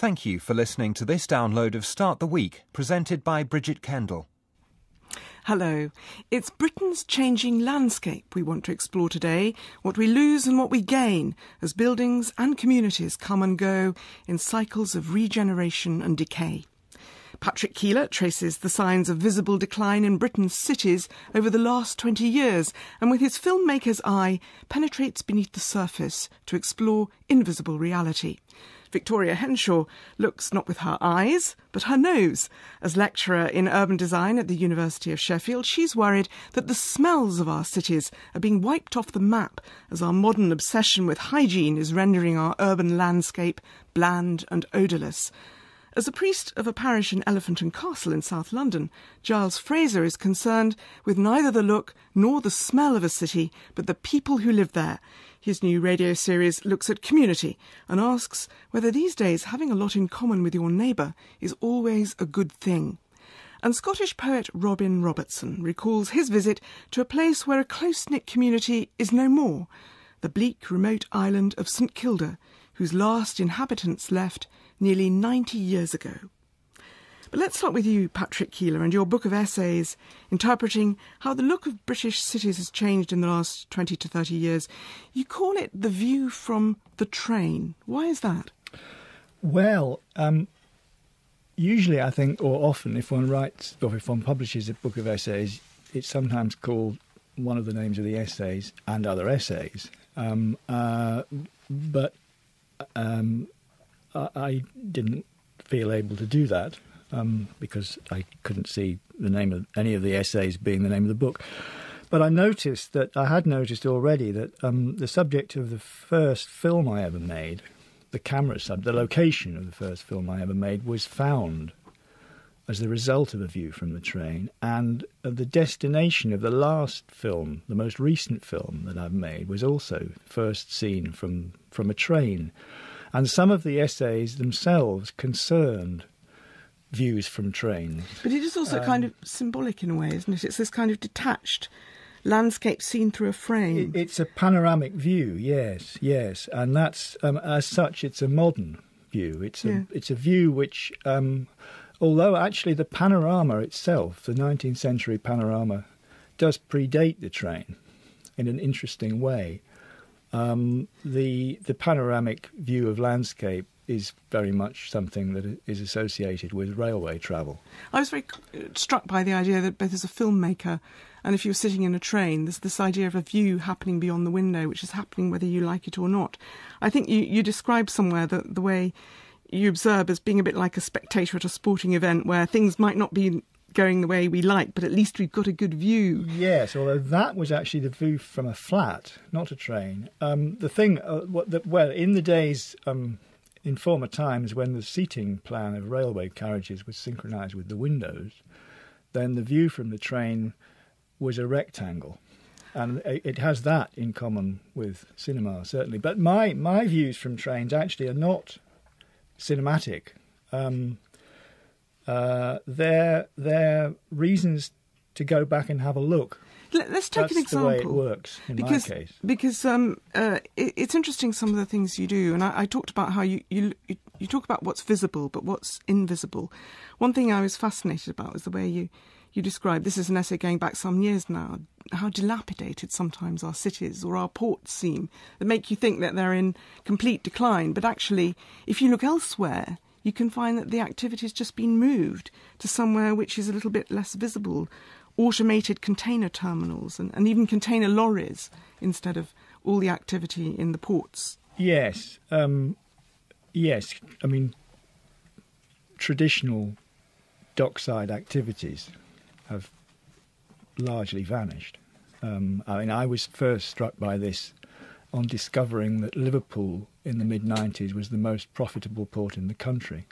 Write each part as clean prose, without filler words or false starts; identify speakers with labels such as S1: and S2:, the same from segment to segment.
S1: Thank you for listening to this download of Start the Week, presented by Bridget Kendall.
S2: Hello. It's Britain's changing landscape we want to explore today, what we lose and what we gain as buildings and communities come and go in cycles of regeneration and decay. Patrick Keiller traces the signs of visible decline in Britain's cities over the last 20 years and with his filmmaker's eye penetrates beneath the surface to explore invisible reality. Victoria Henshaw looks not with her eyes, but her nose. As lecturer in urban design at the University of Sheffield, she's worried that the smells of our cities are being wiped off the map as our modern obsession with hygiene is rendering our urban landscape bland and odourless. As a priest of a parish in Elephant and Castle in South London, Giles Fraser is concerned with neither the look nor the smell of a city, but the people who live there. His new radio series looks at community and asks whether these days having a lot in common with your neighbour is always a good thing. And Scottish poet Robertson recalls his visit to a place where a close-knit community is no more, the bleak, remote island of St Kilda, whose last inhabitants left nearly 90 years ago. But let's start with you, Patrick Keiller, and your book of essays interpreting how the look of British cities has changed in the last 20 to 30 years. You call it the view from the train. Why is that?
S3: Well, usually I think, or often, if one writes, or if one publishes a book of essays, it's sometimes called one of the names of the essays and other essays. But I didn't feel able to do that because I couldn't see the name of any of the essays being the name of the book. But I had noticed already that the subject of the first film I ever made, the location of the first film I ever made, was found as the result of a view from the train, and the destination of the last film, the most recent film that I've made, was also first seen from a train. And some of the essays themselves concerned views from trains.
S2: But it is also kind of symbolic in a way, isn't it? It's this kind of detached landscape seen through a frame.
S3: It's a panoramic view, yes. And that's, as such, it's a modern view. It's a view which, although actually the panorama itself, the 19th century panorama, does predate the train in an interesting way. The panoramic view of landscape is very much something that is associated with railway travel.
S2: I was very struck by the idea that both as a filmmaker and if you're sitting in a train, there's this idea of a view happening beyond the window, which is happening whether you like it or not. I think you described somewhere the way you observe as being a bit like a spectator at a sporting event where things might not be going the way we like, but at least we've got a good view.
S3: Yes, although that was actually the view from a flat, not a train. The thing, in the days, in former times when the seating plan of railway carriages was synchronised with the windows, then the view from the train was a rectangle. And it has that in common with cinema, certainly. But my views from trains actually are not cinematic. They're reasons to go back and have a look.
S2: Let's take an example.
S3: That's the way it works in my case.
S2: Because it's interesting, some of the things you do, and I talked about how you talk about what's visible but what's invisible. One thing I was fascinated about was the way you describe, this is an essay going back some years now, how dilapidated sometimes our cities or our ports seem, that make you think that they're in complete decline. But actually, if you look elsewhere, you can find that the activity's just been moved to somewhere which is a little bit less visible. Automated container terminals and even container lorries instead of all the activity in the ports.
S3: Yes. Yes. I mean, traditional dockside activities have largely vanished. I was first struck by this on discovering that Liverpool in the mid-90s was the most profitable port in the country.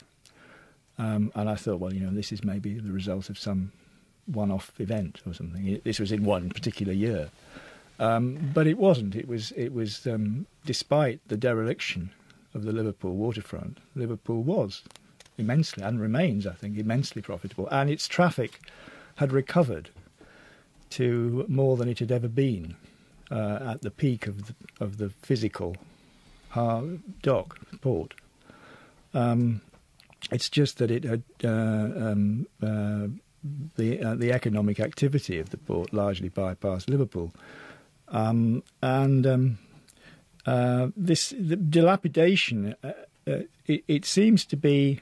S3: And I thought, well, this is maybe the result of some one-off event or something. This was in one particular year. But it wasn't. It was despite the dereliction of the Liverpool waterfront, Liverpool was immensely, and remains, I think, immensely profitable. And its traffic had recovered to more than it had ever been at the peak of the physical port. It's just that it had the economic activity of the port largely bypassed Liverpool, this the dilapidation. It seems to be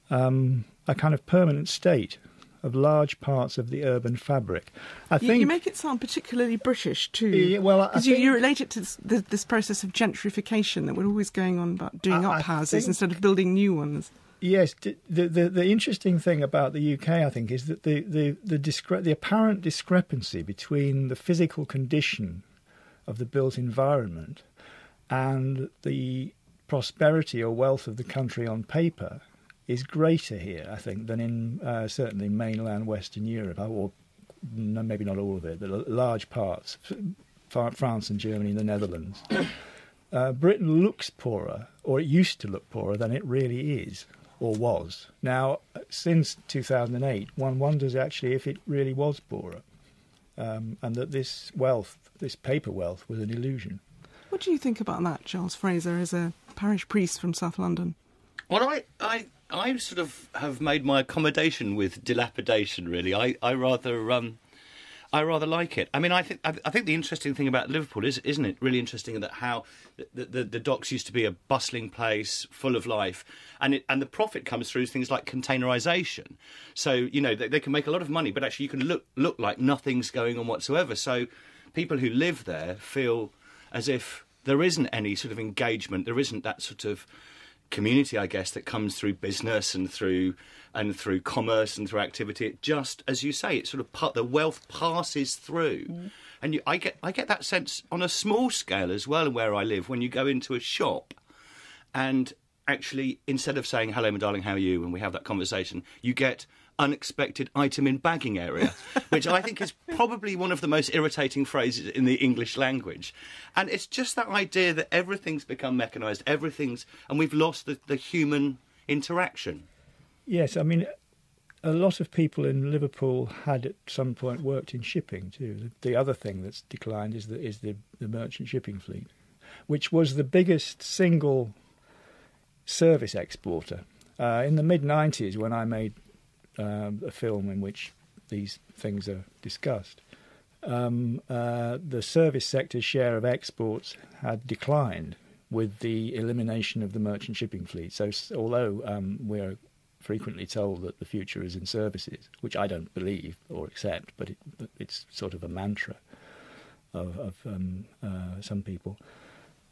S3: a kind of permanent state of large parts of the urban fabric. I think
S2: you make it sound particularly British too.
S3: Yeah, well,
S2: because you relate it to this process of gentrification that we're always going on about doing up houses instead of building new ones.
S3: Yes, the interesting thing about the UK, I think, is that the apparent discrepancy between the physical condition of the built environment and the prosperity or wealth of the country on paper is greater here, I think, than in certainly mainland Western Europe, or maybe not all of it, but large parts, France and Germany and the Netherlands. Britain looks poorer, or it used to look poorer than it really is, or was. Now, since 2008, one wonders actually if it really was poorer, and that this wealth, this paper wealth, was an illusion.
S2: What do you think about that, Giles Fraser, as a parish priest from South London?
S4: Well, I sort of have made my accommodation with dilapidation. Really, I rather like it. I mean, I think the interesting thing about Liverpool isn't it really interesting that how the docks used to be a bustling place full of life, and the profit comes through things like containerisation. So you know they can make a lot of money, but actually you can look like nothing's going on whatsoever. So people who live there feel as if there isn't any sort of engagement. There isn't that sort of community, I guess, that comes through business and through commerce and through activity. It just, as you say, it's sort of the wealth passes through, and I get that sense on a small scale as well. Where I live, when you go into a shop, and actually instead of saying "Hello, my darling, how are you?" and we have that conversation, you get unexpected item in bagging area, which I think is probably one of the most irritating phrases in the English language. And it's just that idea that everything's become mechanised, and we've lost the human interaction. Yes,
S3: I mean, a lot of people in Liverpool had at some point worked in shipping too. The other thing that's declined is the merchant shipping fleet, which was the biggest single service exporter. In the mid-90s, when I made a film in which these things are discussed, the service sector's share of exports had declined with the elimination of the merchant shipping fleet. So although we're frequently told that the future is in services, which I don't believe or accept, but it's sort of a mantra of some people.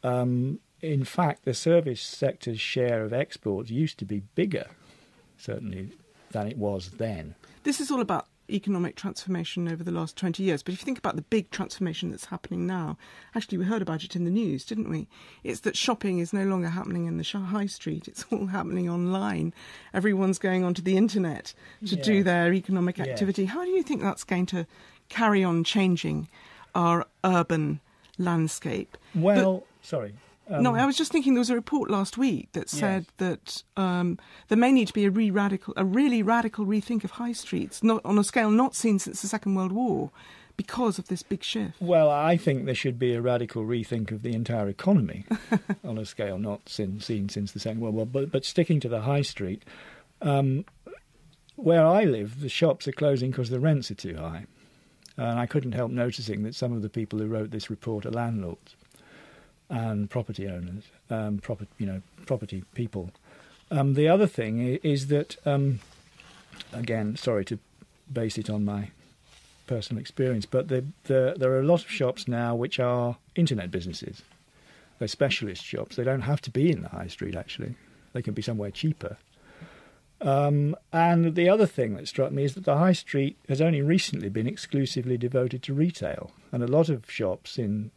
S3: In fact, the service sector's share of exports used to be bigger, certainly, than it was then.
S2: This is all about economic transformation over the last 20 years. But if you think about the big transformation that's happening now, actually we heard about it in the news, didn't we? It's that shopping is no longer happening in the high street. It's all happening online. Everyone's going onto the internet to do their economic activity. How do you think that's going to carry on changing our urban landscape?
S3: Well, sorry.
S2: No, I was just thinking there was a report last week that said that there may need to be a really radical rethink of high streets, not on a scale not seen since the Second World War, because of this big shift.
S3: Well, I think there should be a radical rethink of the entire economy on a scale not seen since the Second World War. But sticking to the high street, where I live, the shops are closing because the rents are too high. And I couldn't help noticing that some of the people who wrote this report are landlords and property owners, property people. The other thing is that, again, sorry to base it on my personal experience, but there are a lot of shops now which are internet businesses. They're specialist shops. They don't have to be in the high street, actually. They can be somewhere cheaper. And the other thing that struck me is that the high street has only recently been exclusively devoted to retail. And a lot of shops in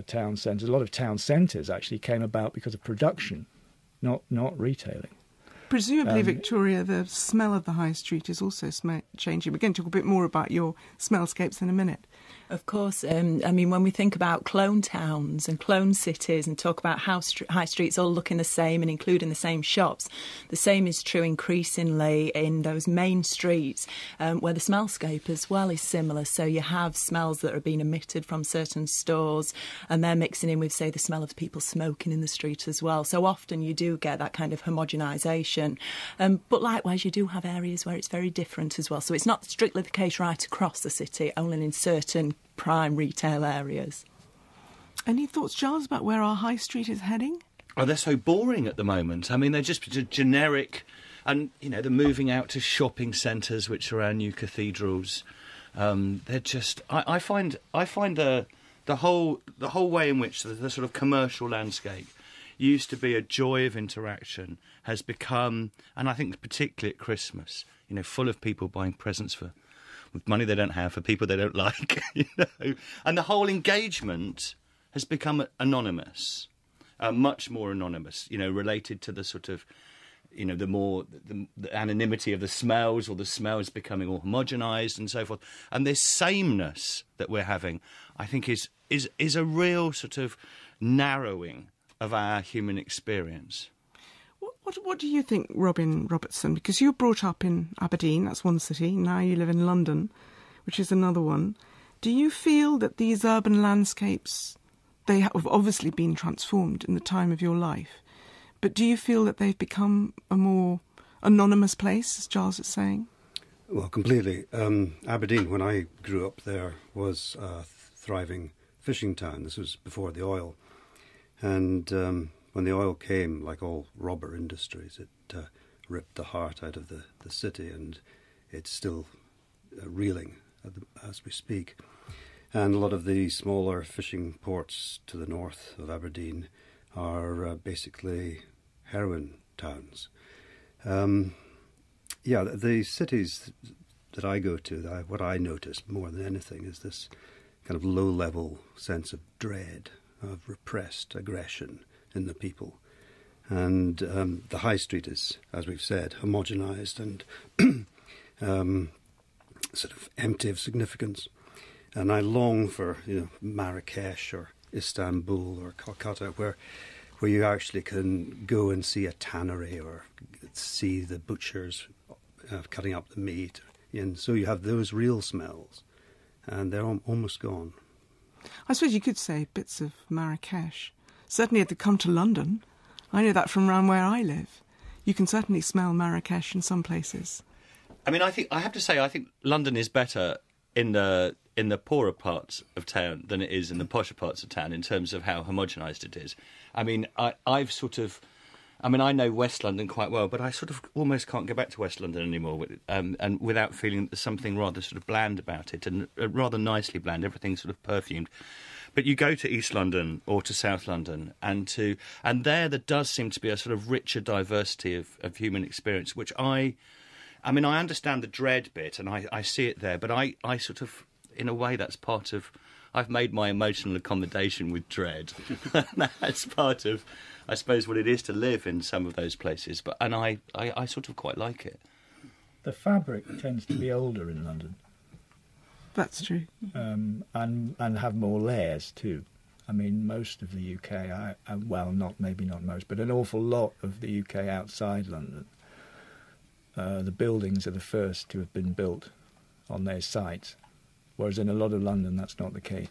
S3: town centres, a lot of town centres actually came about because of production, not retailing.
S2: Presumably, Victoria, the smell of the high street is also changing. We're going to talk a bit more about your smellscapes in a minute.
S5: Of course. I mean, when we think about clone towns and clone cities and talk about how high streets all looking the same and including the same shops, the same is true increasingly in those main streets where the smellscape as well is similar. So you have smells that are being emitted from certain stores and they're mixing in with, say, the smell of people smoking in the street as well. So often you do get that kind of homogenisation connection. But likewise, you do have areas where it's very different as well. So it's not strictly the case right across the city, only in certain prime retail areas.
S2: Any thoughts, Giles, about where our high street is heading?
S4: Oh, they're so boring at the moment. I mean, they're just generic, and they're moving out to shopping centres, which are our new cathedrals. They're just. I find the whole way in which the sort of commercial landscape used to be a joy of interaction has become, and I think particularly at Christmas, full of people buying presents with money they don't have for people they don't like, and the whole engagement has become anonymous. Much more anonymous, related to the sort of, the anonymity of the smells, or the smells becoming all homogenised and so forth. And this sameness that we're having, I think, is a real sort of narrowing of our human experience.
S2: What do you think, Robertson? Because you were brought up in Aberdeen, that's one city. Now you live in London, which is another one. Do you feel that these urban landscapes, they have obviously been transformed in the time of your life, but do you feel that they've become a more anonymous place, as Giles is saying?
S6: Well, completely. Aberdeen, when I grew up there, was a thriving fishing town. This was before the oil. And when the oil came, like all robber industries, it ripped the heart out of the city, and it's still reeling as we speak. And a lot of the smaller fishing ports to the north of Aberdeen are basically heroin towns. The cities that I go to, what I notice more than anything is this kind of low-level sense of dread, of repressed aggression in the people. And the high street is, as we've said, homogenised and sort of empty of significance. And I long for Marrakesh or Istanbul or Calcutta, where you actually can go and see a tannery or see the butchers cutting up the meat. And so you have those real smells, and they're almost gone.
S2: I suppose you could say bits of Marrakesh. Certainly if they come to London, I know that from around where I live. You can certainly smell Marrakesh in some places.
S4: I mean, I have to say, I think London is better in the poorer parts of town than it is in the posher parts of town in terms of how homogenised it is. I mean, I know West London quite well, but I sort of almost can't go back to West London anymore, and without feeling there's something rather sort of bland about it, and rather nicely bland. Everything's sort of perfumed. But you go to East London or to South London, and there does seem to be a sort of richer diversity of human experience, which I understand the dread bit, and I see it there, but I sort of, in a way, that's part of. I've made my emotional accommodation with dread. That's part of, I suppose, what it is to live in some of those places. And I sort of quite like it.
S3: The fabric tends to be older in London.
S2: That's true.
S3: And have more layers too. I mean, most of the UK, maybe not most, but an awful lot of the UK outside London, the buildings are the first to have been built on their sites. Whereas in a lot of London, that's not the case.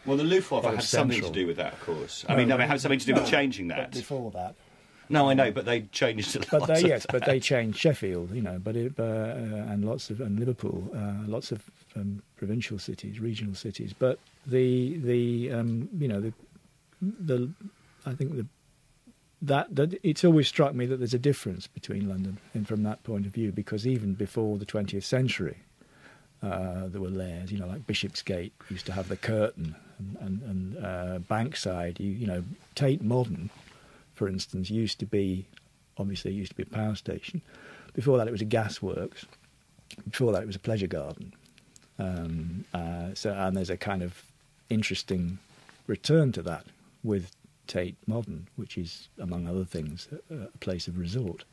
S4: Well, the Luftwaffe had something to do with that, of course. It had something to do with changing that.
S3: But before that.
S4: No, I know, but they changed it.
S3: But they changed Sheffield, and Liverpool, lots of provincial cities, regional cities. But I think that it's always struck me that there's a difference between London, and from that point of view, because even before the 20th century. There were layers, like Bishopsgate used to have the curtain, and Bankside, Tate Modern, for instance, used to be a power station. Before that, it was a gasworks. Before that, it was a pleasure garden. And there's a kind of interesting return to that with Tate Modern, which is, among other things, a place of resort.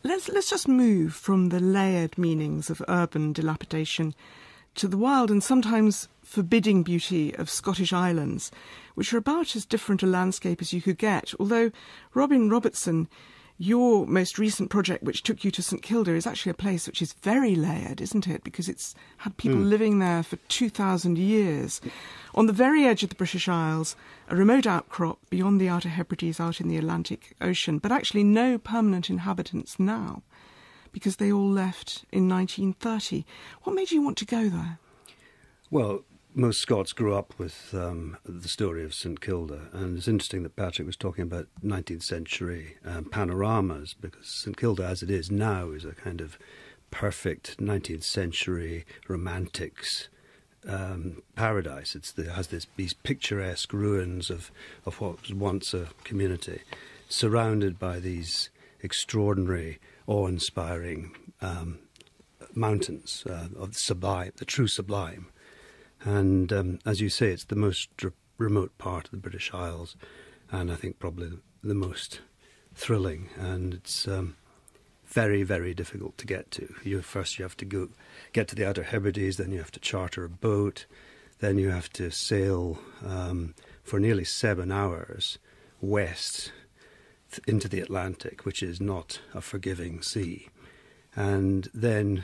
S2: Let's just move from the layered meanings of urban dilapidation to the wild and sometimes forbidding beauty of Scottish islands, which are about as different a landscape as you could get. Although, Robertson, Your most recent project, which took you to St Kilda, is actually a place which is very layered, isn't it? Because it's had people living there for 2,000 years. On the very edge of the British Isles, a remote outcrop beyond the Outer Hebrides out in the Atlantic Ocean, but actually no permanent inhabitants now, because they all left in 1930. What made you want to go there?
S6: Well, most Scots grew up with the story of St Kilda, and it's interesting that Patrick was talking about 19th century panoramas, because St Kilda as it is now is a kind of perfect 19th century romantics paradise. It has these picturesque ruins of what was once a community, surrounded by these extraordinary, awe-inspiring mountains of the true sublime. And as you say, it's the most remote part of the British Isles, and I think probably the most thrilling. And it's very, very difficult to get to. You have to get to the Outer Hebrides, then you have to charter a boat, then you have to sail for nearly 7 hours west into the Atlantic, which is not a forgiving sea. And then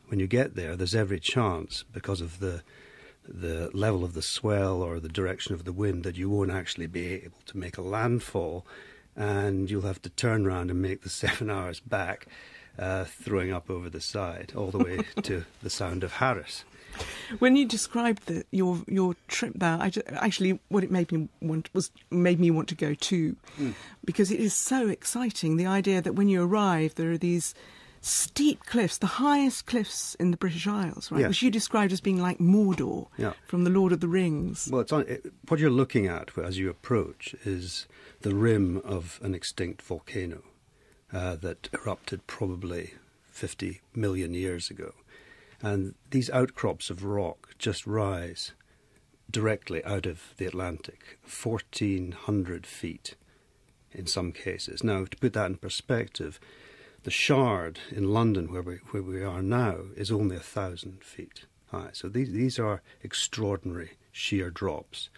S6: when you get there, there's every chance, because of the level of the swell or the direction of the wind, that you won't actually be able to make a landfall, and you'll have to turn around and make the 7 hours back, throwing up over the side, all the way to the Sound of Harris.
S2: When you described your trip there, actually what it made me want to go too, because it is so exciting. The idea that when you arrive, there are these steep cliffs, the highest cliffs in the British Isles, right?
S6: Yes.
S2: Which you described as being like Mordor from The Lord of the Rings.
S6: Well, what you're looking at as you approach is the rim of an extinct volcano that erupted probably 50 million years ago. And these outcrops of rock just rise directly out of the Atlantic, 1,400 feet in some cases. Now, to put that in perspective, the Shard in London, where we are now, is only 1,000 feet high. So these are extraordinary sheer drops.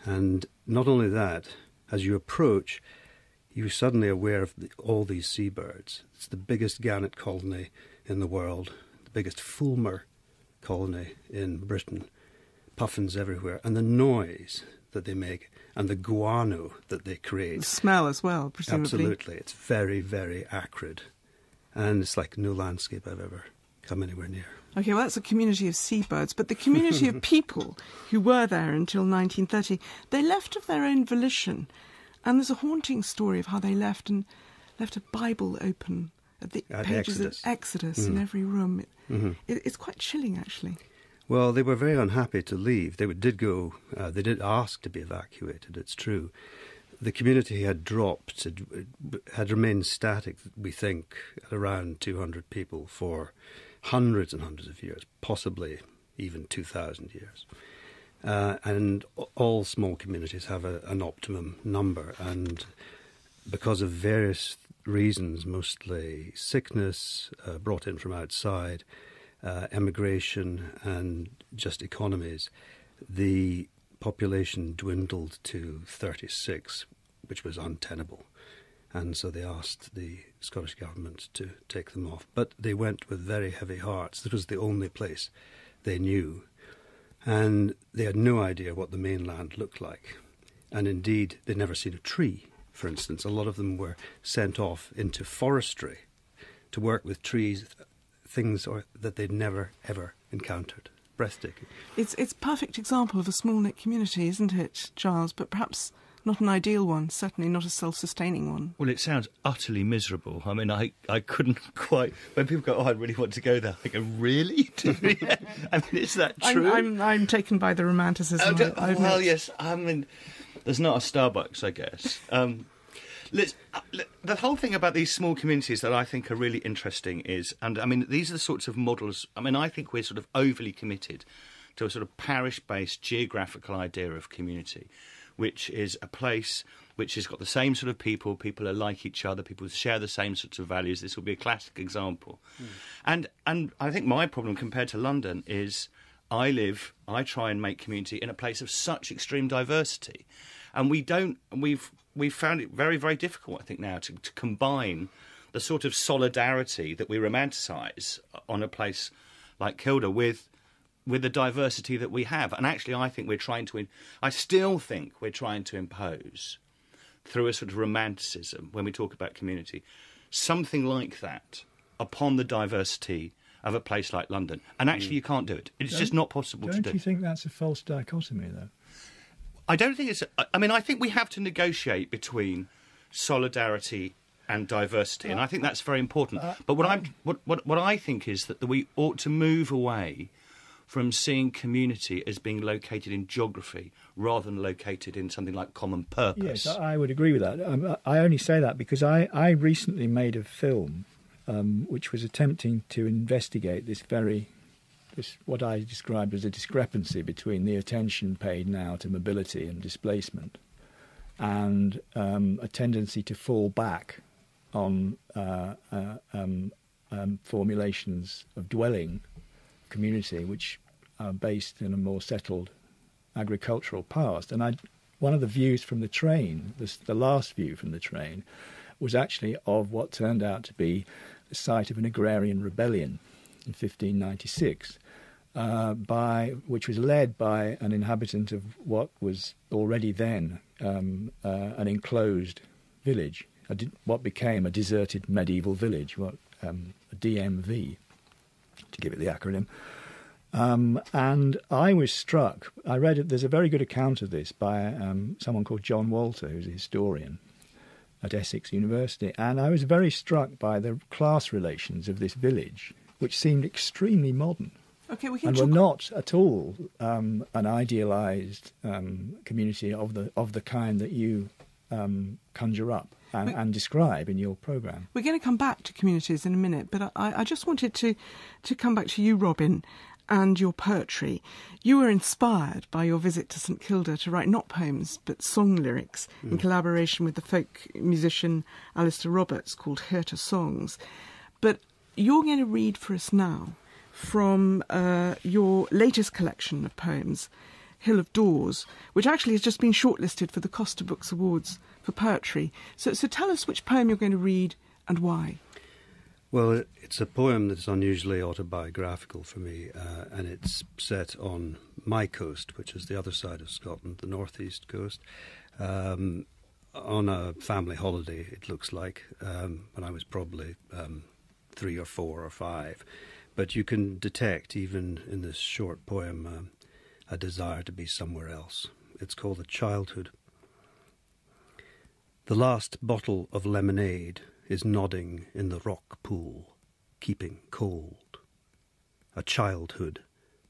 S6: And not only that, as you approach, you're suddenly aware of all these seabirds. It's the biggest gannet colony in the world, the biggest fulmar colony in Britain, puffins everywhere, and the noise that they make and the guano that they create.
S2: The smell as well, presumably.
S6: Absolutely. It's very, very acrid. And it's like no landscape I've ever come anywhere near.
S2: OK, well, that's a community of seabirds. But the community of people who were there until 1930, they left of their own volition. And there's a haunting story of how they left a Bible open at the pages of Exodus in every room. It's quite chilling, actually.
S6: Well, they were very unhappy to leave. They did ask to be evacuated, it's true. The community had dropped, had remained static, we think, at around 200 people for hundreds and hundreds of years, possibly even 2,000 years. And all small communities have an optimum number, and because of various reasons, mostly sickness brought in from outside, emigration and just economies, the population dwindled to 36, which was untenable. And so they asked the Scottish Government to take them off. But they went with very heavy hearts. This was the only place they knew. And they had no idea what the mainland looked like. And indeed, they'd never seen a tree, for instance. A lot of them were sent off into forestry to work with trees, things that they'd never, ever encountered. Breathtaking.
S2: It's a perfect example of a small-knit community, isn't it, Giles? But perhaps not an ideal one, certainly not a self-sustaining one.
S4: Well, it sounds utterly miserable. I mean, I couldn't quite... When people go, I really want to go there, I go, really? I mean, is that true?
S2: I'm taken by the romanticism.
S4: Well, yes. I mean, there's not a Starbucks, I guess. The whole thing about these small communities that I think are really interesting is, and I mean, these are the sorts of models, I mean, I think we're sort of overly committed to a sort of parish-based geographical idea of community, which is a place which has got the same sort of people are like each other, people share the same sorts of values. This will be a classic example. And I think my problem compared to London is I try and make community in a place of such extreme diversity. And we've found it very, very difficult, I think, now to combine the sort of solidarity that we romanticise on a place like Kilda with the diversity that we have. And actually, I still think we're trying to impose, through a sort of romanticism, when we talk about community, something like that upon the diversity of a place like London. And actually, you can't do it. It's just not possible to do.
S3: Don't you think that's a false dichotomy, though?
S4: I don't think it's... I think we have to negotiate between solidarity and diversity, and I think that's very important. But what I think is that we ought to move away from seeing community as being located in geography rather than located in something like common purpose.
S3: Yes, I would agree with that. I only say that because I recently made a film which was attempting to investigate this what I described as a discrepancy between the attention paid now to mobility and displacement and a tendency to fall back on formulations of dwelling community which are based in a more settled agricultural past. And one of the views from the train, the last view from the train, was actually of what turned out to be the site of an agrarian rebellion in 1596, which was led by an inhabitant of what was already then an enclosed village, what became a deserted medieval village, a DMV, to give it the acronym. And I was struck. I read it. There's a very good account of this by someone called John Walter, who's a historian at Essex University, and I was very struck by the class relations of this village, which seemed extremely modern.
S2: Okay, we can
S3: and were not at all an idealised community of the kind that you conjure up and describe in your programme.
S2: We're going to come back to communities in a minute, but I just wanted to come back to you, Robin, and your poetry. You were inspired by your visit to St Kilda to write not poems but song lyrics in collaboration with the folk musician Alistair Roberts, called Herta Songs. But you're going to read for us now from your latest collection of poems, Hill of Doors, which actually has just been shortlisted for the Costa Books Awards for poetry. So tell us which poem you're going to read and why.
S6: Well, it's a poem that's unusually autobiographical for me, and it's set on my coast, which is the other side of Scotland, the northeast coast, on a family holiday, it looks like, when I was probably 3 or 4 or 5. But you can detect, even in this short poem, a desire to be somewhere else. It's called A Childhood. The last bottle of lemonade is nodding in the rock pool, keeping cold. A childhood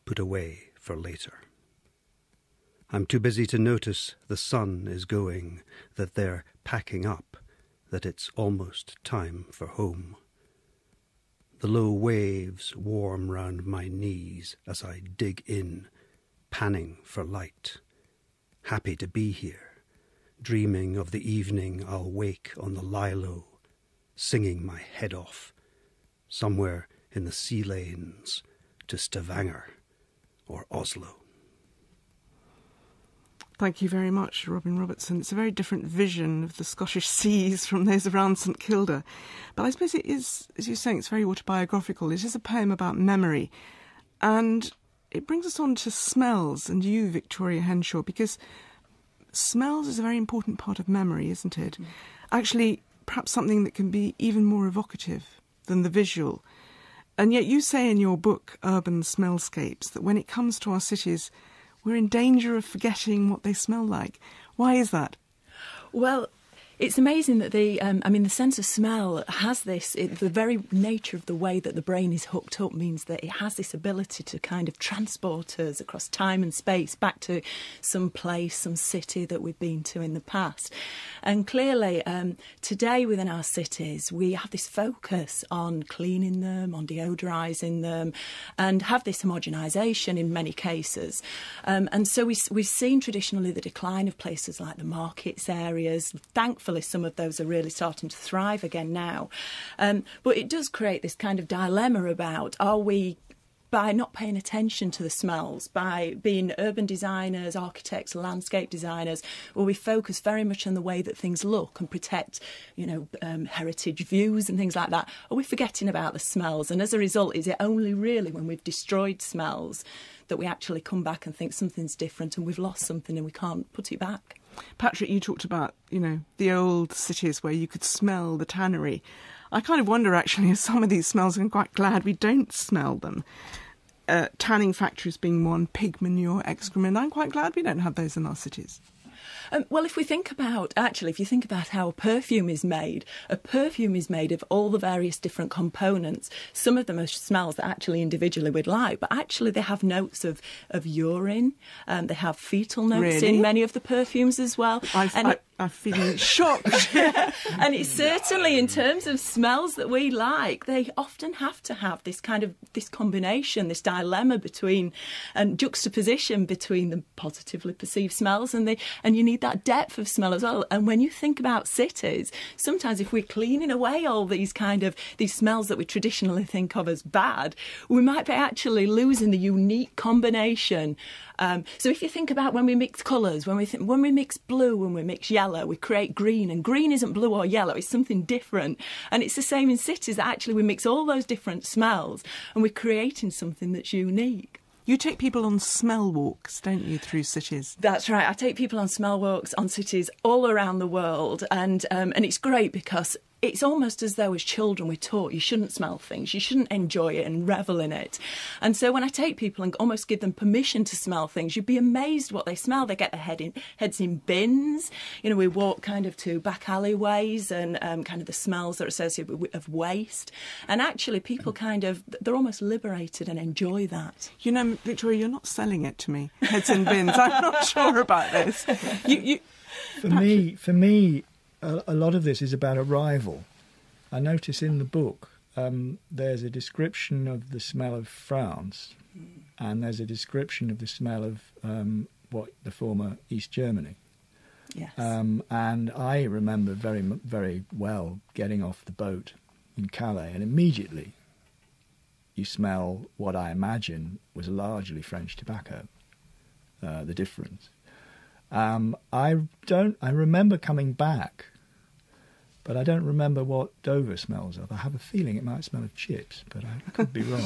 S6: put away for later. I'm too busy to notice the sun is going, that they're packing up, that it's almost time for home. The low waves warm round my knees as I dig in, panning for light. Happy to be here, dreaming of the evening I'll wake on the Lilo, singing my head off, somewhere in the sea lanes to Stavanger or Oslo.
S2: Thank you very much, Robin Robertson. It's a very different vision of the Scottish seas from those around St Kilda. But I suppose it is, as you're saying, it's very autobiographical. It is a poem about memory. And it brings us on to smells and you, Victoria Henshaw, because smells is a very important part of memory, isn't it? Actually, perhaps something that can be even more evocative than the visual. And yet you say in your book, Urban Smellscapes, that when it comes to our cities, we're in danger of forgetting what they smell like. Why is that?
S5: Well, it's amazing that the sense of smell has this, the very nature of the way that the brain is hooked up means that it has this ability to kind of transport us across time and space back to some place, some city that we've been to in the past. And clearly, today within our cities, we have this focus on cleaning them, on deodorising them, and have this homogenisation in many cases. And so we've seen traditionally the decline of places like the markets areas. Thankfully, some of those are really starting to thrive again now. But it does create this kind of dilemma about, are we by not paying attention to the smells, by being urban designers, architects, landscape designers, where we focus very much on the way that things look and protect, heritage views and things like that, are we forgetting about the smells? And as a result, is it only really when we've destroyed smells that we actually come back and think something's different and we've lost something and we can't put it back?
S2: Patrick, you talked about, the old cities where you could smell the tannery. I kind of wonder, actually, if some of these smells, I'm quite glad we don't smell them. Tanning factories being one, pig manure, excrement. I'm quite glad we don't have those in our cities.
S5: Well, if you think about how a perfume is made of all the various different components. Some of them are smells that actually individually we'd like, but actually they have notes of urine. They have fetal notes in many of the perfumes as well.
S2: I'm feeling shocked.
S5: And it's certainly, in terms of smells that we like, they often have to have this combination, this dilemma between and juxtaposition between the positively perceived smells and you need that depth of smell as well. And when you think about cities, sometimes if we're cleaning away all these smells that we traditionally think of as bad, we might be actually losing the unique combination. So if you think about when we mix colours, when we mix blue, when we mix yellow, we create green, and green isn't blue or yellow, it's something different. And it's the same in cities, that actually we mix all those different smells and we're creating something that's unique.
S2: You take people on smell walks, don't you, through cities?
S5: That's right. I take people on smell walks on cities all around the world, and it's great because it's almost as though as children we're taught you shouldn't smell things, you shouldn't enjoy it and revel in it. And so when I take people and almost give them permission to smell things, you'd be amazed what they smell. They get their heads in bins. We walk kind of to back alleyways and kind of the smells that are associated with waste. And actually people they're almost liberated and enjoy that.
S2: Victoria, you're not selling it to me, heads in bins. I'm not sure about this.
S3: For me, a lot of this is about arrival. I notice in the book there's a description of the smell of France, and there's a description of the smell of the former East Germany.
S5: Yes.
S3: And I remember very, very well getting off the boat in Calais, and immediately you smell what I imagine was largely French tobacco, the difference. I remember coming back, but I don't remember what Dover smells of. I have a feeling it might smell of chips, but I could be wrong.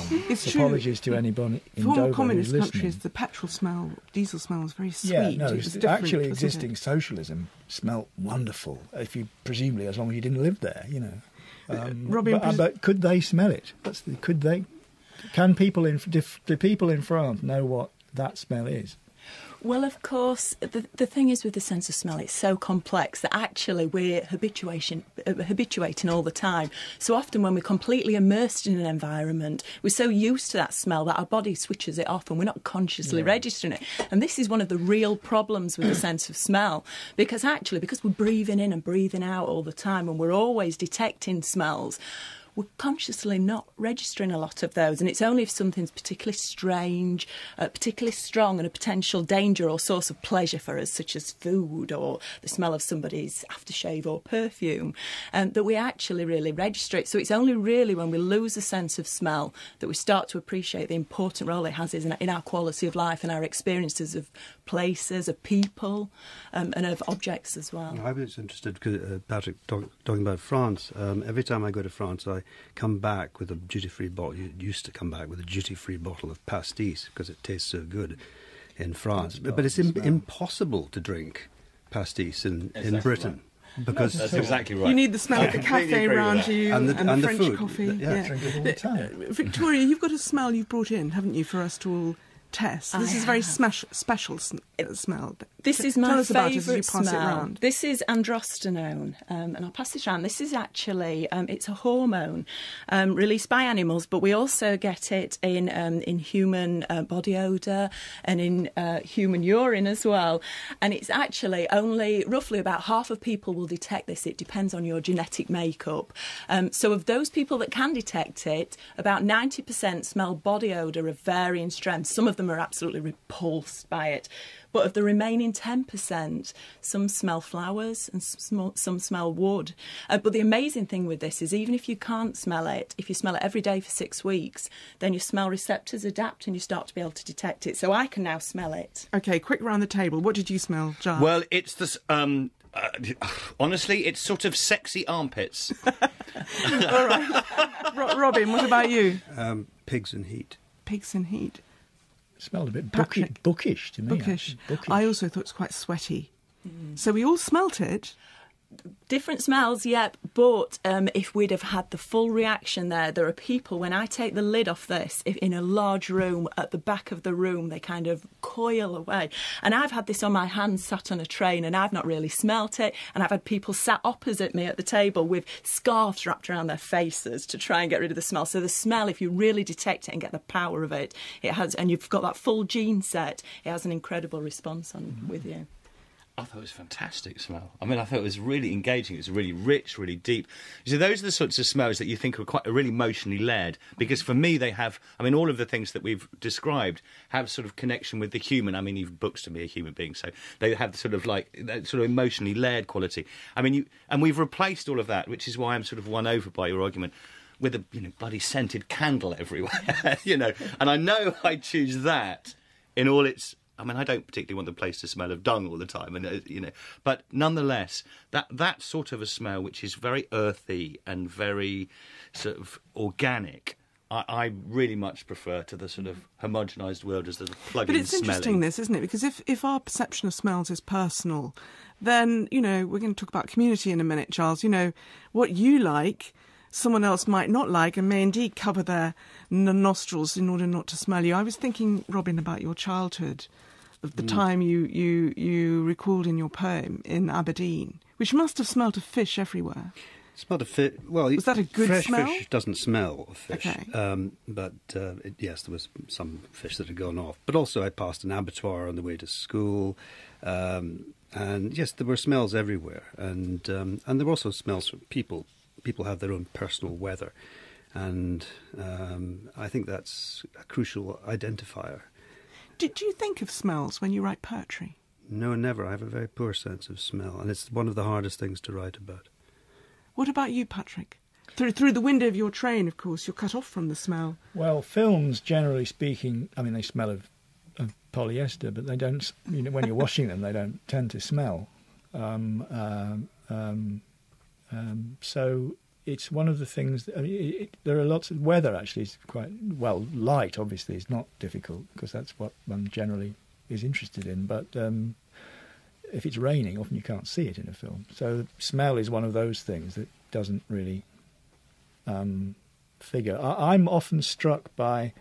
S3: Apologies to anybody in Dover
S2: former communist
S3: who's listening.
S2: countries, the petrol smell, diesel smell is very sweet.
S3: Yeah, no, actually
S2: existing
S3: socialism smelt wonderful, presumably as long as you didn't live there,
S2: Robin,
S3: but could they smell it? Do people in France know what that smell is?
S5: Well, of course, the thing is with the sense of smell, it's so complex that actually we're habituating all the time. So often when we're completely immersed in an environment, we're so used to that smell that our body switches it off and we're not consciously registering it. And this is one of the real problems with the sense of smell, because we're breathing in and breathing out all the time and we're always detecting smells, we're consciously not registering a lot of those. And it's only if something's particularly strange, particularly strong and a potential danger or source of pleasure for us, such as food or the smell of somebody's aftershave or perfume, that we actually really register it. So it's only really when we lose a sense of smell that we start to appreciate the important role it has in our quality of life and our experiences of places, of people, and of objects as well.
S6: I was interested, because Patrick talking about France. Every time I go to France, I come back with a duty-free bottle. You used to come back with a duty-free bottle of pastis because it tastes so good in France. But it's impossible to drink pastis in Britain.
S4: Right.
S6: Because
S4: that's exactly right.
S2: You need the smell of the cafe around you and the French
S6: food.
S2: coffee.
S3: Yeah, drink it all the time.
S2: Victoria, you've got a smell you've brought in, haven't you, for us to all test? This is a very special smell.
S5: This is
S2: Tell
S5: my
S2: us about it as you
S5: favourite
S2: pass
S5: smell.
S2: it round.
S5: This is androstenone, and I'll pass this around. This is actually, it's a hormone released by animals, but we also get it in human body odour and in human urine as well. And it's actually only roughly about half of people will detect this. It depends on your genetic makeup. So of those people that can detect it, about 90% smell body odour of varying strengths. Some of them them are absolutely repulsed by it. But of the remaining 10%, some smell flowers and some smell wood. But the amazing thing with this is even if you can't smell it, if you smell it every day for 6 weeks, then your smell receptors adapt and you start to be able to detect it. So I can now smell it.
S2: OK, quick round the table. What did you smell, Giles?
S4: Well, it's this. Honestly, it's sort of sexy armpits.
S2: All right. Robin, what about you?
S6: Pigs and heat.
S2: Pigs and heat.
S3: Smelled a bit
S2: Patrick.
S3: bookish to me.
S2: Bookish.
S3: Bookish.
S2: I also thought it was quite sweaty. So we all smelt it.
S5: Different smells, yep, but if we'd have had the full reaction there are people, when I take the lid off this, if in a large room, at the back of the room, they kind of coil away. And I've had this on my hand sat on a train and I've not really smelt it. And I've had people sat opposite me at the table with scarves wrapped around their faces to try and get rid of the smell. So the smell, if you really detect it and get the power of it, it has, and you've got that full gene set, it has an incredible response on with you.
S4: I thought it was a fantastic smell. I mean, I thought it was really engaging. It was really rich, really deep. So those are the sorts of smells that you think are quite really emotionally led. Because for me, they have. I mean, all of the things that we've described have sort of connection with the human. I mean, even books to me a human being, so they have sort of like that sort of emotionally led quality. I mean, and we've replaced all of that, which is why I'm sort of won over by your argument, with a bloody scented candle everywhere. And I know I choose that in all its. I mean, I don't particularly want the place to smell of dung all the time, and but nonetheless, that sort of a smell, which is very earthy and very sort of organic, I really much prefer to the sort of homogenised world as the plug-in smelling.
S2: But it's interesting, this, isn't it? Because if our perception of smells is personal, then we're going to talk about community in a minute, Giles. What you like, someone else might not like and may indeed cover their nostrils in order not to smell you. I was thinking, Robin, about your childhood, of the time you recalled in your poem in Aberdeen, which must have smelt of fish everywhere.
S6: Smelled of fish. Well,
S2: was that a good
S6: fresh
S2: smell?
S6: Fish doesn't smell of fish.
S2: Okay.
S6: But yes, there was some fish that had gone off. But also I passed an abattoir on the way to school. And yes, there were smells everywhere. And there were also smells from people. People have their own personal weather. And I think that's a crucial identifier.
S2: Did you think of smells when you write poetry?
S6: No, never. I have a very poor sense of smell, and it's one of the hardest things to write about.
S2: What about you, Patrick? Through the window of your train, of course, you're cut off from the smell.
S3: Well, films, generally speaking, I mean, they smell of polyester, but they don't, when you're washing them, they don't tend to smell. So it's one of the things. There are lots of weather. Actually, is quite well. Light, obviously, is not difficult because that's what one generally is interested in. But if it's raining, often you can't see it in a film. So smell is one of those things that doesn't really figure. I'm often struck by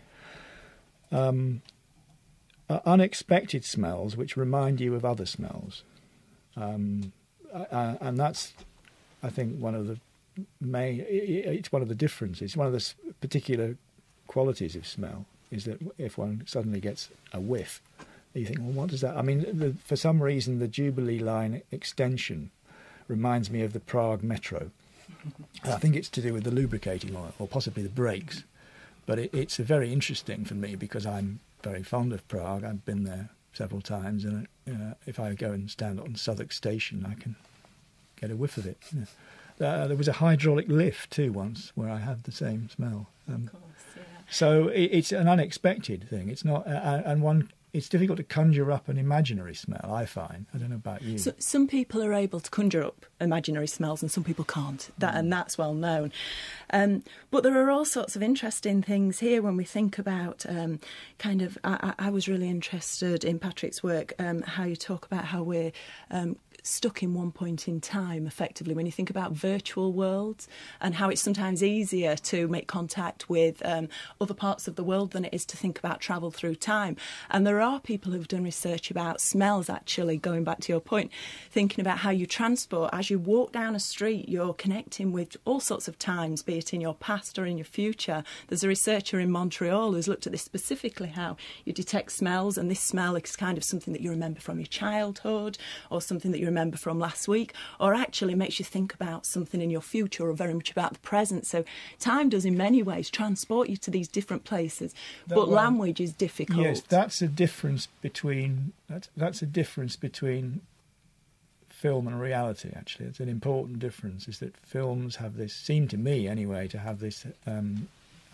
S3: unexpected smells which remind you of other smells, and that's, I think, one of the it's one of the differences. One of the particular qualities of smell is that if one suddenly gets a whiff, you think, well, what does that... I mean, for some reason, the Jubilee line extension reminds me of the Prague metro. I think it's to do with the lubricating oil, or possibly the brakes. But it's very interesting for me because I'm very fond of Prague. I've been there several times, and if I go and stand on Southwark Station, I can get a whiff of it. There was a hydraulic lift too once where I had the same smell.
S5: Of course, yeah.
S3: So it's an unexpected thing. It's not, it's difficult to conjure up an imaginary smell, I find. I don't know about you.
S5: So, some people are able to conjure up imaginary smells and some people can't, and that's well known. But there are all sorts of interesting things here when we think about I was really interested in Patrick's work, how you talk about how we're stuck in one point in time, effectively, when you think about virtual worlds and how it's sometimes easier to make contact with other parts of the world than it is to think about travel through time. And there are people who've done research about smells, actually, going back to your point, thinking about how you transport. As you walk down a street, you're connecting with all sorts of times, be it in your past or in your future. There's a researcher in Montreal who's looked at this specifically, how you detect smells, and this smell is kind of something that you remember from your childhood or something that you remember from last week, or actually makes you think about something in your future or very much about the present. So time does in many ways transport you to these different places, but language is difficult.
S3: Yes, that's a difference between film and reality, actually. It's an important difference, is that films have this, seem to me anyway, to have this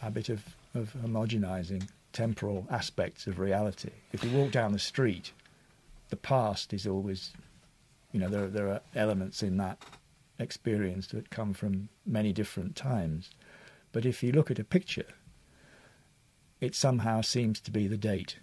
S3: habit of homogenising temporal aspects of reality. If you walk down the street, the past is always, there are elements in that experience that come from many different times. But if you look at a picture, it somehow seems to be the date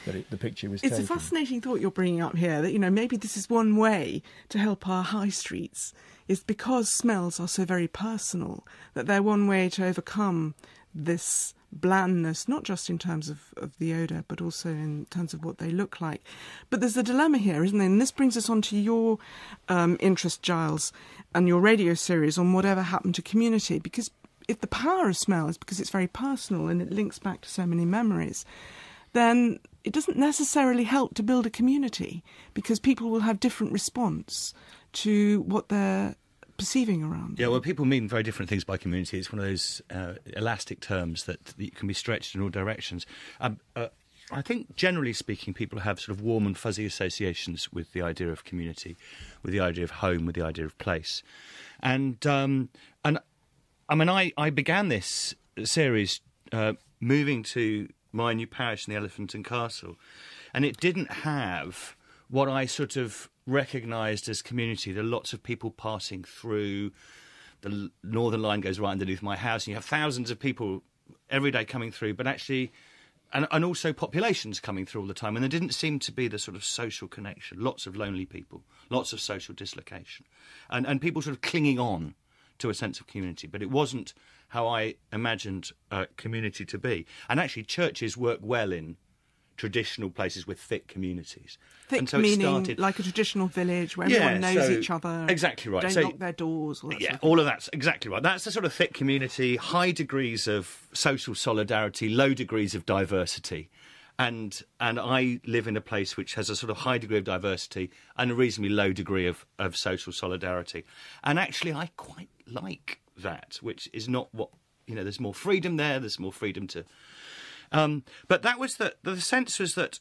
S3: that the picture was taken.
S2: It's a fascinating thought you're bringing up here, that, maybe this is one way to help our high streets, is because smells are so very personal, that they're one way to overcome this blandness, not just in terms of the odour, but also in terms of what they look like. But there's a dilemma here, isn't there? And this brings us on to your interest, Giles, and your radio series on Whatever Happened to Community, because if the power of smell is because it's very personal and it links back to so many memories, then it doesn't necessarily help to build a community, because people will have different response to what they're perceiving around.
S4: Yeah, well, people mean very different things by community. It's one of those elastic terms that can be stretched in all directions. I think, generally speaking, people have sort of warm and fuzzy associations with the idea of community, with the idea of home, with the idea of place. And I mean, I began this series moving to my new parish in the Elephant and Castle, and it didn't have what I sort of recognised as community. There are lots of people passing through. The Northern Line goes right underneath my house, and you have thousands of people every day coming through, but actually, and also populations coming through all the time, and there didn't seem to be the sort of social connection. Lots of lonely people, lots of social dislocation, and people sort of clinging on to a sense of community, but it wasn't how I imagined community to be. And actually, churches work well in traditional places with thick communities.
S2: Thick
S4: and so
S2: meaning like a traditional village where everyone knows each other.
S4: Exactly right.
S2: Don't knock their doors.
S4: All of that's exactly right. That's the sort of thick community, high degrees of social solidarity, low degrees of diversity. And I live in a place which has a sort of high degree of diversity and a reasonably low degree of social solidarity. And actually, I quite like that, which is not what, there's more freedom there, there's more freedom to... but that was the sense was that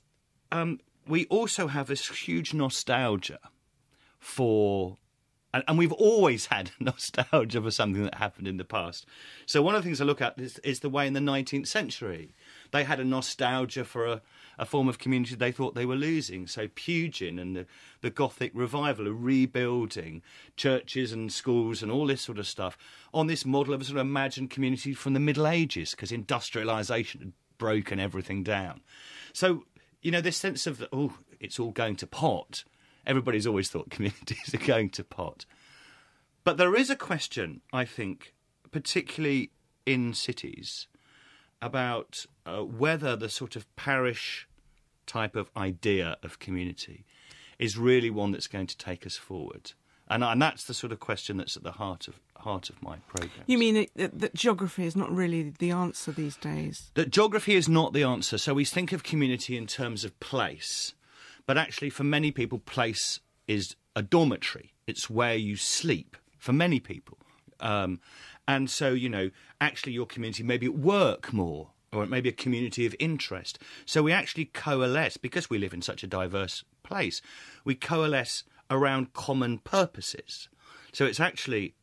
S4: we also have this huge nostalgia for... And we've always had nostalgia for something that happened in the past. So one of the things I look at is the way in the 19th century they had a nostalgia for a form of community they thought they were losing. So Pugin and the Gothic revival are rebuilding churches and schools and all this sort of stuff on this model of a sort of imagined community from the Middle Ages, because industrialisation had broken everything down. So, this sense of, it's all going to pot. Everybody's always thought communities are going to pot. But there is a question, I think, particularly in cities, about whether the sort of parish type of idea of community is really one that's going to take us forward. And that's the sort of question that's at the heart of my programme.
S2: You mean that geography is not really the answer these days?
S4: That geography is not the answer. So we think of community in terms of place. But actually, for many people, place is a dormitory. It's where you sleep, for many people. And so, actually your community may be at work more, or it may be a community of interest. So we actually coalesce, because we live in such a diverse place, we coalesce around common purposes. So it's actually,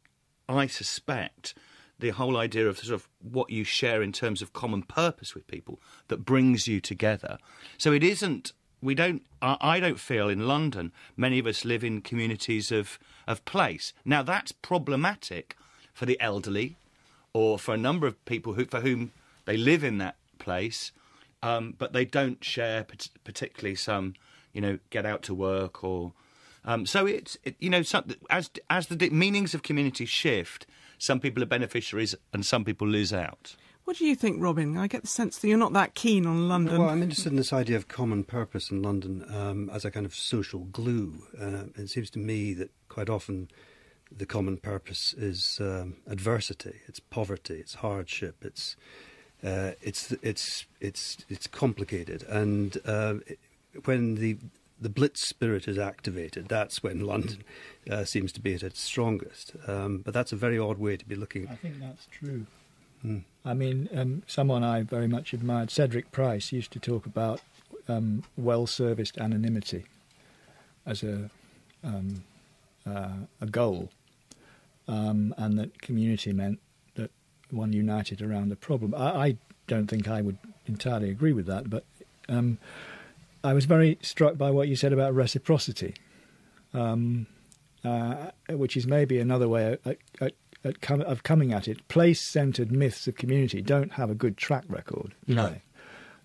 S4: I suspect, the whole idea of sort of what you share in terms of common purpose with people that brings you together. So it isn't... I don't feel in London many of us live in communities of place. Now, that's problematic for the elderly or for a number of people for whom they live in that place, but they don't share particularly some, get out to work or... so it's as the meanings of community shift, some people are beneficiaries and some people lose out.
S2: What do you think, Robin? I get the sense that you're not that keen on London.
S6: Well, I'm interested in this idea of common purpose in London as a kind of social glue. It seems to me that quite often the common purpose is adversity, it's poverty, it's hardship, it's complicated, and when the Blitz spirit is activated, that's when London seems to be at its strongest. But that's a very odd way to be looking.
S3: I think that's true. I mean, someone I very much admired, Cedric Price, used to talk about well-serviced anonymity as a goal, and that community meant that one united around a problem. I don't think I would entirely agree with that, but I was very struck by what you said about reciprocity, which is maybe another way of coming at it. Place-centred myths of community don't have a good track record.
S4: No.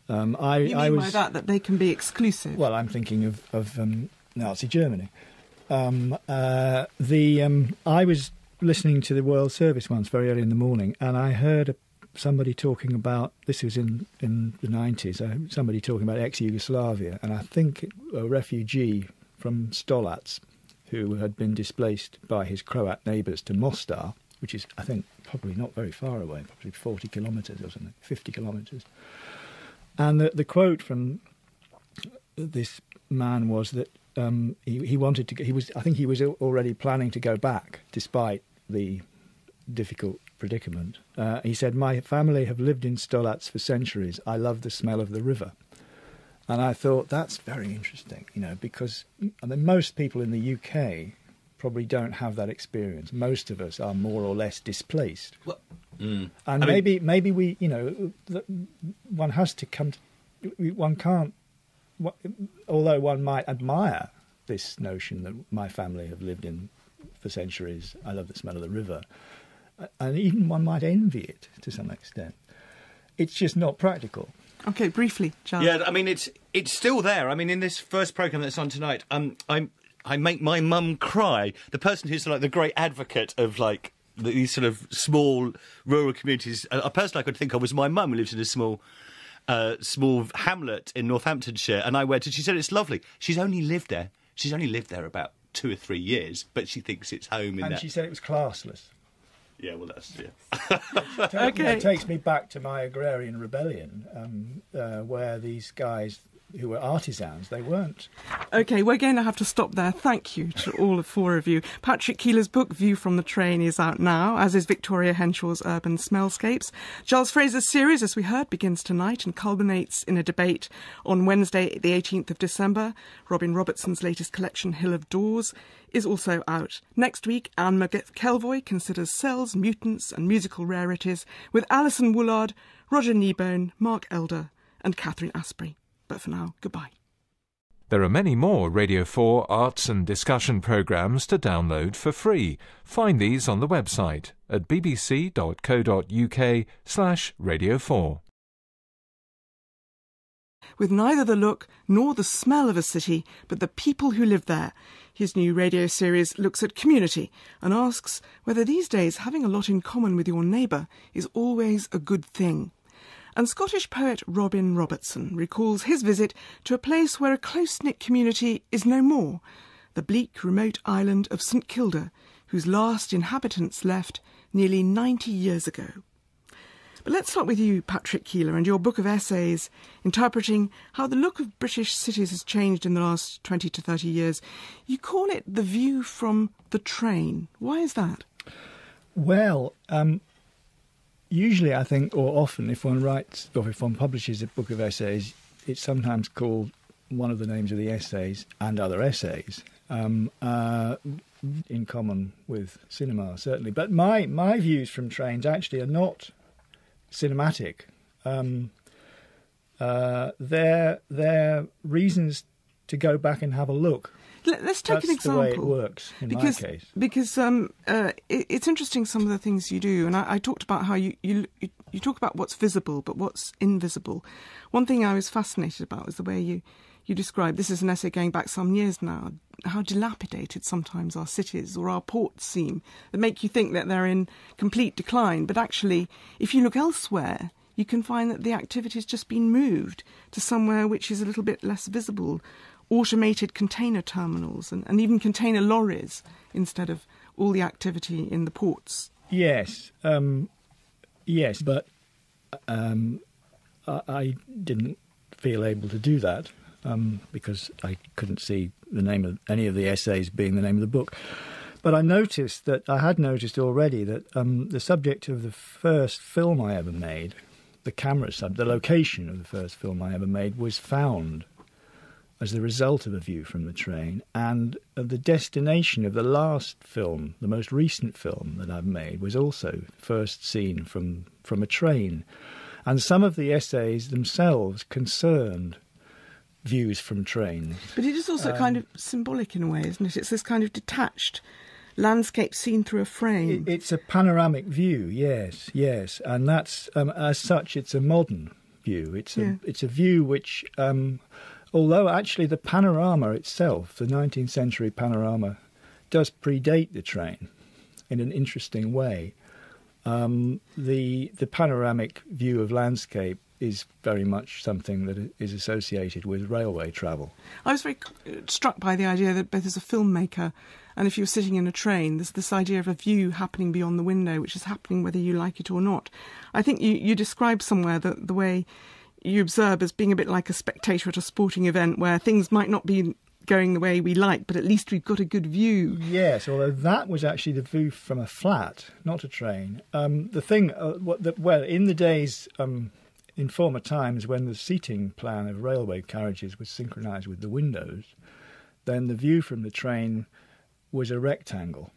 S2: You mean by that they can be exclusive?
S3: Well, I'm thinking of Nazi Germany. I was listening to the World Service once very early in the morning, and I heard somebody talking about, this was in the 90s, somebody talking about ex-Yugoslavia, and I think a refugee from Stolac who had been displaced by his Croat neighbours to Mostar, which is, I think, probably not very far away, probably 40 kilometres or something, 50 kilometres. And the quote from this man was that he wanted to. I think he was already planning to go back, despite the difficult predicament. He said, "My family have lived in Stolac for centuries. I love the smell of the river." And I thought that's very interesting, because most people in the UK probably don't have that experience. Most of us are more or less displaced. Well, and maybe we, one has to come to, one can't, although one might admire this notion that my family have lived in for centuries, I love the smell of the river, and even one might envy it to some extent. It's just not practical.
S2: Okay, briefly, Giles.
S4: Yeah, I mean, it's still there. I mean, in this first programme that's on tonight, I make my mum cry. The person who's like the great advocate of like these sort of small rural communities, a person I could think of was my mum, who lives in a small hamlet in Northamptonshire, and I went and she said it's lovely. She's only lived there about 2 or 3 years, but she thinks it's home.
S3: And she said it was classless.
S4: Yeah, well, that's
S3: It takes me back to my agrarian rebellion, where these guys who were artisans, they weren't.
S2: OK, we're going to have to stop there. Thank you to all 4 of you. Patrick Keiller's book, View from the Train, is out now, as is Victoria Henshaw's Urban Smellscapes. Giles Fraser's series, as we heard, begins tonight and culminates in a debate on Wednesday, the 18th of December. Robin Robertson's latest collection, Hill of Doors, is also out. Next week, Anne McKelvoy considers cells, mutants and musical rarities with Alison Woolard, Roger Kneebone, Mark Elder and Catherine Asprey. But for now, goodbye.
S1: There are many more Radio 4 arts and discussion programmes to download for free. Find these on the website at bbc.co.uk/Radio 4.
S2: With neither the look nor the smell of a city, but the people who live there, his new radio series looks at community and asks whether these days having a lot in common with your neighbour is always a good thing. And Scottish poet Robin Robertson recalls his visit to a place where a close-knit community is no more, the bleak, remote island of St Kilda, whose last inhabitants left nearly 90 years ago. But let's start with you, Patrick Keiller, and your book of essays interpreting how the look of British cities has changed in the last 20 to 30 years. You call it The View from the Train. Why is that?
S3: Well, usually, I think, or often, if one writes or if one publishes a book of essays, it's sometimes called one of the names of the essays and other essays, in common with cinema, certainly. But my views from trains actually are not cinematic. They're reasons to go back and have a look.
S2: Let's take an example.
S3: That's the way it works in my case.
S2: Because it's interesting, some of the things you do, and I talked about how you talk about what's visible but what's invisible. One thing I was fascinated about was the way you describe, this is an essay going back some years now, how dilapidated sometimes our cities or our ports seem, that make you think that they're in complete decline. But actually, if you look elsewhere, you can find that the activity's just been moved to somewhere which is a little bit less visible. Automated container terminals and even container lorries instead of all the activity in the ports.
S3: Yes, but I didn't feel able to do that. because I couldn't see the name of any of the essays being the name of the book. But I had noticed already that the subject of the first film I ever made, the location of the first film I ever made, was found as the result of a view from the train, and the destination of the last film, the most recent film that I've made, was also first seen from a train. And some of the essays themselves concerned views from trains.
S2: But it is also kind of symbolic in a way, isn't it? It's this kind of detached landscape seen through a frame.
S3: It's a panoramic view, yes. And that's, as such, it's a modern view. It's a view which... although actually the panorama itself, the 19th century panorama, does predate the train in an interesting way. The panoramic view of landscape is very much something that is associated with railway travel.
S2: I was very struck by the idea that both as a filmmaker and if you're sitting in a train, there's this idea of a view happening beyond the window, which is happening whether you like it or not. I think you described somewhere the way you observe as being a bit like a spectator at a sporting event where things might not be going the way we like, but at least we've got a good view.
S3: Yes, although that was actually the view from a flat, not a train. The thing, in the days, in former times when the seating plan of railway carriages was synchronised with the windows, then the view from the train was a rectangle.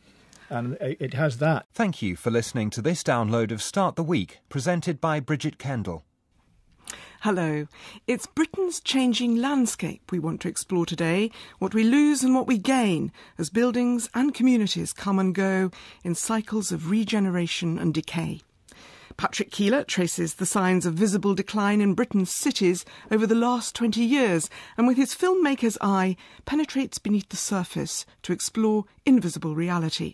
S3: And it has that.
S7: Thank you for listening to this download of Start the Week, presented by Bridget Kendall.
S2: Hello. It's Britain's changing landscape we want to explore today, what we lose and what we gain as buildings and communities come and go in cycles of regeneration and decay. Patrick Keiller traces the signs of visible decline in Britain's cities over the last 20 years and with his filmmaker's eye penetrates beneath the surface to explore invisible reality.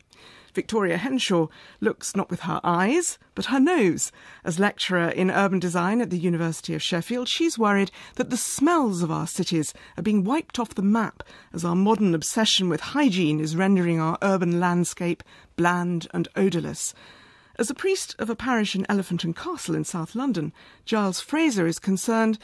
S2: Victoria Henshaw looks not with her eyes, but her nose. As lecturer in urban design at the University of Sheffield, she's worried that the smells of our cities are being wiped off the map as our modern obsession with hygiene is rendering our urban landscape bland and odourless. As a priest of a parish in Elephant and Castle in South London, Giles Fraser is concerned